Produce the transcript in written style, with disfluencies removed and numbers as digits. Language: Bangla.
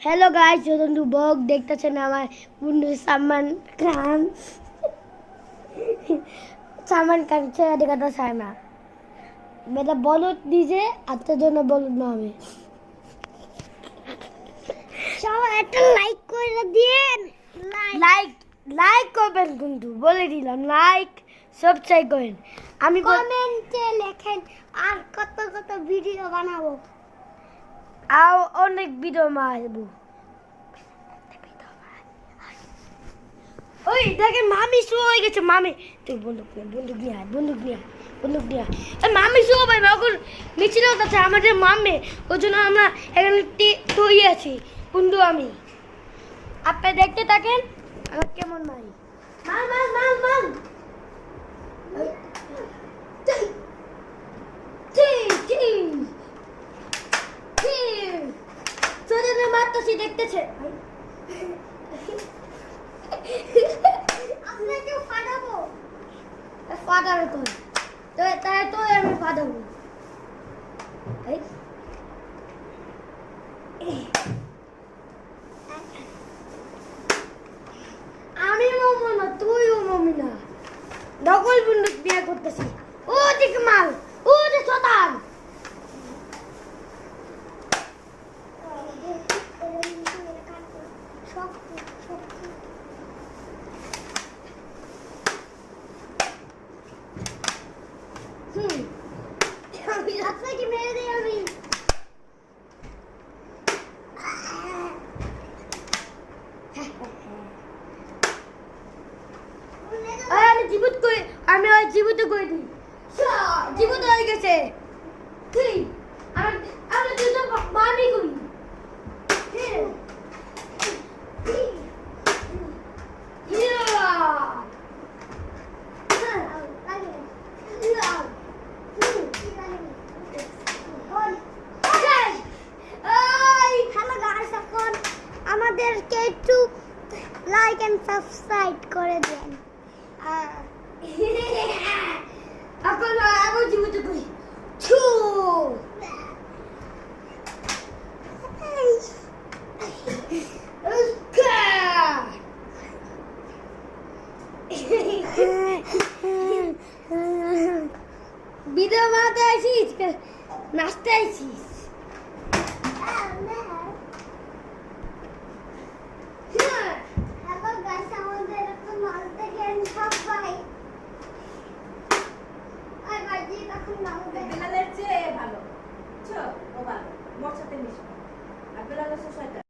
हेलो गाइस जो तुम ब्लॉग देखতেছেন আমার বন্ধু সালমান খান ছেড়ে দেখাতে চায় না মেয়েটা বলদ নিজে আত্মার জন্য বলদ না আমি সবাই একটা লাইক করে দিন লাইক লাইক করবেন কিন্তু বলে দিলাম লাইক সাবস্ক্রাইব করেন আমি কমেন্টে লেখেন আর কত কত ভিডিও বানাবো আর অনেক ভিডিও বানাবো ওই দেখেন মামি শো হয়ে গেছে মামি তুই বন্দুক নিয়ে আয় মামি শো ভাই এখন মিছিল হচ্ছে আমাদের মামে ওই জন্য আমরা এখানে তৈরি আছি বন্ধু আমি আপনি দেখতে থাকেন আমার কেমন মারি মাল চলে মারতেছি দেখতেছে আপনাকে ফাটাবো ফাটাবে তো তাই তো আমি ফাটাবো আমি মমো না তুইও মমি না নকল বন্দুক বিয়ে করতেছি ও দিক মাল ও যে শতান আপনাকে মেরে দিই আমি আমি জীবিত করে আমি ওই জীবিত করে দিই জীবিত হয়ে গেছে তুই আমি দুটো মামি করি আমাদেরকে একটু লাইক এন্ড সাবস্ক্রাইব করে দেন এখন আবার জীবিত করি ছু ভিডিও বানাতে আসিস নাচতে আসিস